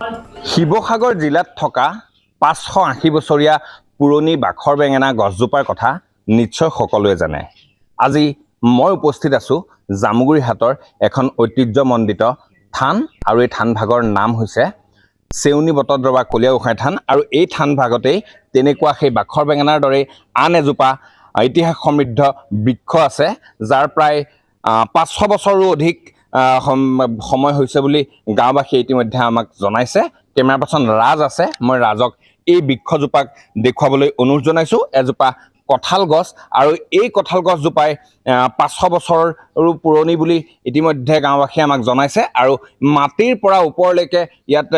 শিৱসাগৰ জিলাত থকা 580 বছৰীয়া পুৰণি বাখৰ বেঙেনা গছজোপাৰ কথা নিশ্চয় সকলোৱে জানে। আজি মই উপস্থিত আছোঁ জামুগুৰি হাটৰ এখন ঐতিহ্যমণ্ডিত থান, আৰু এই থানভাগৰ নাম হৈছে চেউনী বটদ্ৰৱা কলীয়া গোঁসাই থান। আৰু এই থানভাগতেই তেনেকুৱা সেই বাখৰ বেঙেনাৰ দৰেই আন এজোপা ইতিহাস সমৃদ্ধ বৃক্ষ আছে, যাৰ প্ৰায় 500 বছৰো অধিক সময় হৈছে বুলি গাঁওবাসীয়ে ইতিমধ্যে আমাক জনাইছে। কেমেৰা পাৰ্চন ৰাজ আছে, মই ৰাজক এই বৃক্ষজোপাক দেখুৱাবলৈ অনুৰোধ জনাইছোঁ। এজোপা কঁঠাল গছ, আৰু এই কঁঠাল গছজোপাই 500 বছৰো পুৰণি বুলি ইতিমধ্যে গাঁওবাসীয়ে আমাক জনাইছে। আৰু মাটিৰ পৰা ওপৰলৈকে ইয়াত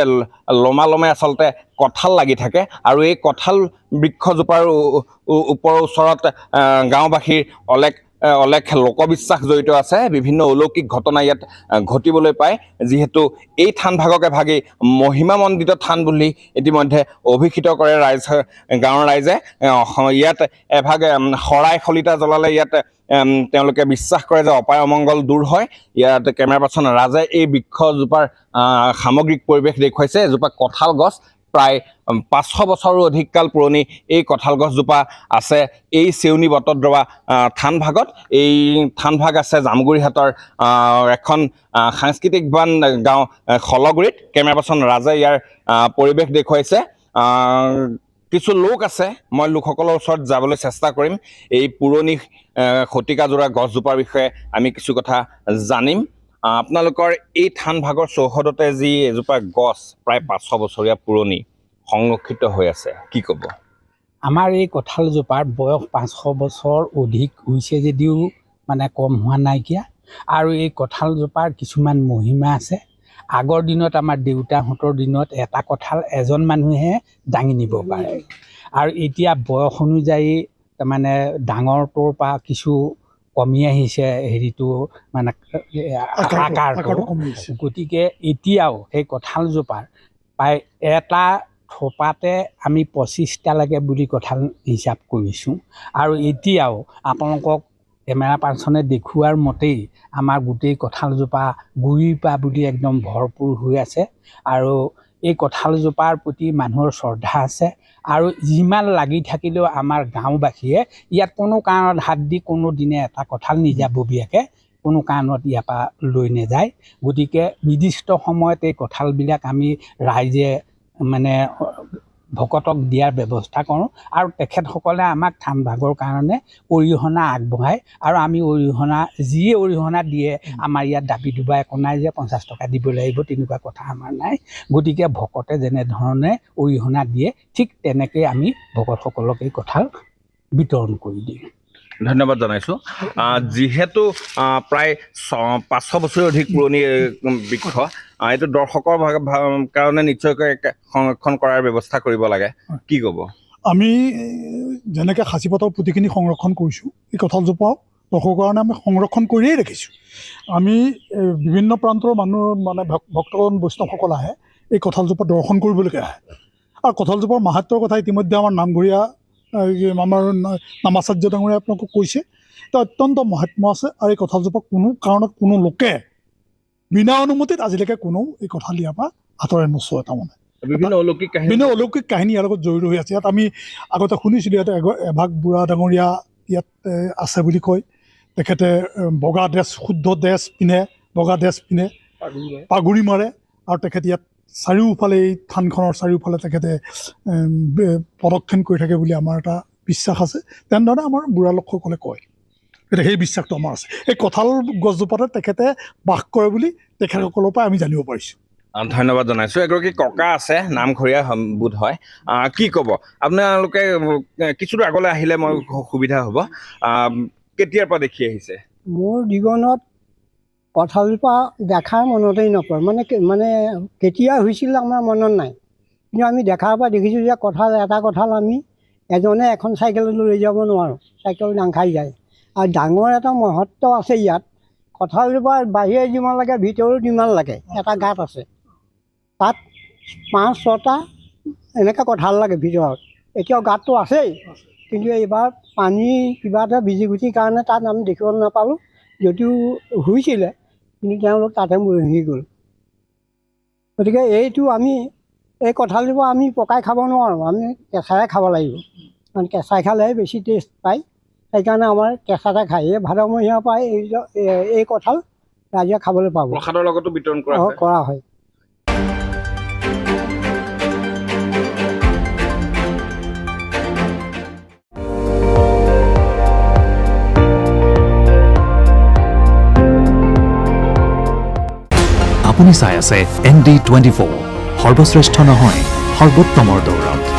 লমালমে আচলতে কঁঠাল লাগি থাকে, আৰু এই কঁঠাল বৃক্ষজোপাৰ ওচৰত গাঁওবাসীৰ অলেখ লোকবিশ্বাস জড়িত আছে। বিভিন্ন অলৌকিক ঘটনা ইয়াত ঘটিবলৈ পায়, যিহেতু এই থানভাগক এভাগেই মহিমামণ্ডিত থান বুলি ইতিমধ্যে অভিহিত কৰে গাঁৱৰ ৰাইজে। ইয়াত এভাগে শৰাই শলিতা জ্বলালে ইয়াত তেওঁলোকে বিশ্বাস কৰে যে অপায় অমংগল দূৰ হয়। ইয়াত কেমেৰা পাৰ্চন ৰাজে এই বৃক্ষজোপাৰ সামগ্ৰিক পৰিৱেশ দেখুৱাইছে। এজোপা কঁঠাল গছ, প্ৰায় 500 বছৰো অধিক কাল পুৰণি এই কঁঠাল গছজোপা আছে এই চেউনী বটদ্ৰৱা থানভাগত। এই থানভাগ আছে জামুগুৰি হাটৰ এখন সাংস্কৃতিকবান গাঁও খলগুৰিত। কেমেৰা পাৰ্চন ৰাজে ইয়াৰ পৰিৱেশ দেখুৱাইছে। কিছু লোক আছে, মই লোকসকলৰ ওচৰত যাবলৈ চেষ্টা কৰিম। এই পুৰণি শতিকাজোৰা গছজোপাৰ বিষয়ে আমি কিছু কথা জানিম। আপোনালোকৰ এই থানভাগৰ চৌহদতে যি এজোপা গছ প্ৰায় 500 বছৰীয়া পুৰণি সংৰক্ষিত হৈ আছে, কি ক'ব? আমাৰ এই কঁঠালজোপাৰ বয়স 500 বছৰ অধিক হৈছে যদিও মানে কম হোৱা নাইকিয়া। আৰু এই কঁঠালজোপাৰ কিছুমান মহিমা আছে। আগৰ দিনত আমাৰ দেউতাহঁতৰ দিনত এটা কঁঠাল এজন মানুহে দাঙি নিব পাৰে, আৰু এতিয়া বয়স অনুযায়ী মানে ডাঙৰটোৰ পৰা কিছু কমি আহিছে, হেৰিটো মানে আকাৰটো। গতিকে এতিয়াও সেই কঁঠালজোপাৰ প্ৰায় এটা থোপাতে আমি 25টালৈকে বুলি কঁঠাল হিচাপ কৰিছোঁ। আৰু এতিয়াও আপোনালোকক কেমেৰা পাৰ্চনে দেখুৱাৰ মতেই আমাৰ গোটেই কঁঠালজোপা গুৰিৰ পৰা বুলি একদম ভৰপূৰ হৈ আছে। আৰু এই কঁঠালজোপাৰ প্ৰতি মানুহৰ শ্ৰদ্ধা আছে। আৰু যিমান লাগি থাকিলেও আমাৰ গাঁওবাসীয়ে ইয়াত কোনো কাৰণত হাত দি কোনো দিনে এটা কঁঠাল নিজাববীয়াকৈ কোনো কাৰণত ইয়াৰ পৰা লৈ নাযায়। গতিকে নিৰ্দিষ্ট সময়ত এই কঁঠালবিলাক আমি ৰাইজে মানে ভকতক দিয়াৰ ব্যৱস্থা কৰোঁ, আৰু তেখেতসকলে আমাক থানভাগৰ কাৰণে অৰিহণা আগবঢ়ায়। আৰু আমি যিয়ে অৰিহণা দিয়ে, আমাৰ ইয়াত দাবী দুবা একো নাই যে 50 টকা দিব লাগিব, তেনেকুৱা কথা আমাৰ নাই। গতিকে ভকতে যেনেধৰণে অৰিহণা দিয়ে, ঠিক তেনেকৈ আমি ভকতসকলক এই কঁঠাল বিতৰণ কৰি দিওঁ। ধন্যবাদ জনাইছোঁ। যিহেতু প্ৰায় 500 বছৰৰ অধিক পুৰণি বৃক্ষ, এইটো দৰ্শকৰ কাৰণে নিশ্চয়কৈ সংৰক্ষণ কৰাৰ ব্যৱস্থা কৰিব লাগে, কি ক'ব? আমি যেনেকৈ সাঁচিপাতৰ পুথিখিনি সংৰক্ষণ কৰিছোঁ, এই কঁঠালজোপাও দৰ্শকৰ কাৰণে আমি সংৰক্ষণ কৰিয়েই ৰাখিছোঁ। আমি বিভিন্ন প্ৰান্তৰ মানুহ মানে ভক্তগণ বৈষ্ণৱসকল আহে, এই কঁঠালজোপা দৰ্শন কৰিবলৈকে আহে। আৰু কঁঠালজোপাৰ মাহাত্ম্যৰ কথা ইতিমধ্যে আমাৰ নামঘৰীয়া আমাৰ নামাচাৰ্য ডাঙৰীয়াই আপোনালোকক কৈছে। তো অত্যন্ত মাহাত্ম্য আছে। আৰু এই কঁঠালজোপা কোনো কাৰণত কোনো লোকে বিনা অনুমতিত আজিলৈকে কোনো এই কঁঠাল ইয়াৰ পৰা আঁতৰাই নচোৱে। তাৰমানে বিভিন্ন অলৌকিক কাহিনী ইয়াৰ লগত জড়িত হৈ আছে। ইয়াত আমি আগতে শুনিছিলোঁ, ইয়াত এভাগ বুঢ়া ডাঙৰীয়া ইয়াত আছে বুলি কয়। তেখেতে বগা ড্ৰেছ, শুদ্ধ ড্ৰেছ পিন্ধে, বগা ড্ৰেছ পিন্ধে, পাগুৰি মাৰে। আৰু তেখেতে ইয়াত চাৰিওফালে, এই থানখনৰ চাৰিওফালে তেখেতে প্ৰদক্ষিণ কৰি থাকে বুলি আমাৰ এটা বিশ্বাস আছে। তেনেধৰণে আমাৰ বুঢ়া লোকসকলে কয়। গতিকে সেই বিশ্বাসটো আমাৰ আছে। এই কঁঠাল গছজোপাতে তেখেতে বাস কৰে বুলি তেখেতসকলৰ পৰা আমি জানিব পাৰিছোঁ। ধন্যবাদ জনাইছোঁ। এগৰাকী ককা আছে, নামঘৰীয়া বোধ হয়, কি ক'ব? আপোনালোকে কিছু দূৰ আগলৈ আহিলে মই সুবিধা হ'ব। কেতিয়াৰ পৰা দেখি আহিছে? মোৰ জীৱনত কঁঠালজোপা দেখাৰ মনতেই নপৰে। মানে কেতিয়া হৈছিল আমাৰ মনত নাই, কিন্তু আমি দেখাৰ পৰা দেখিছোঁ যে এটা কঁঠাল আমি এজনে এখন চাইকেলত লৈ যাব নোৱাৰোঁ, চাইকেল দাং খাই যায়। আৰু ডাঙৰ এটা মহত্ব আছে ইয়াত। কঁঠালজোপাৰ বাহিৰে যিমান লাগে ভিতৰত যিমান লাগে এটা গাঁত আছে, তাত 5-6টা এনেকৈ কঁঠাল লাগে ভিতৰত। এতিয়াও গাঁতটো আছেই, কিন্তু এইবাৰ পানী কিবা এটা বিজুগুটিৰ কাৰণে তাত আমি দেখিবলৈ নাপালোঁ। যদিও হৈছিলে, কিন্তু তেওঁলোক তাতে মৰি গ'ল। গতিকে এইটো আমি এই কঁঠালজোপা আমি পকাই খাব নোৱাৰোঁ, আমি কেঁচাই খাব লাগিব, কাৰণ কেঁচাই খালেহে বেছি টেষ্ট পায়। সেইকাৰণে আমাৰ কেঁচাতে খায়। এই ভাদমহীয়া পৰাই এই কঁঠাল ৰাইজে খাবলৈ পাব। প্ৰসাদৰ লগতো বিতৰণ কৰা হয়। কৰা হয়। আপুনি চাই আছে ND24, সৰ্বশ্ৰেষ্ঠ নহয় সৰ্বোত্তমৰ দৌৰত।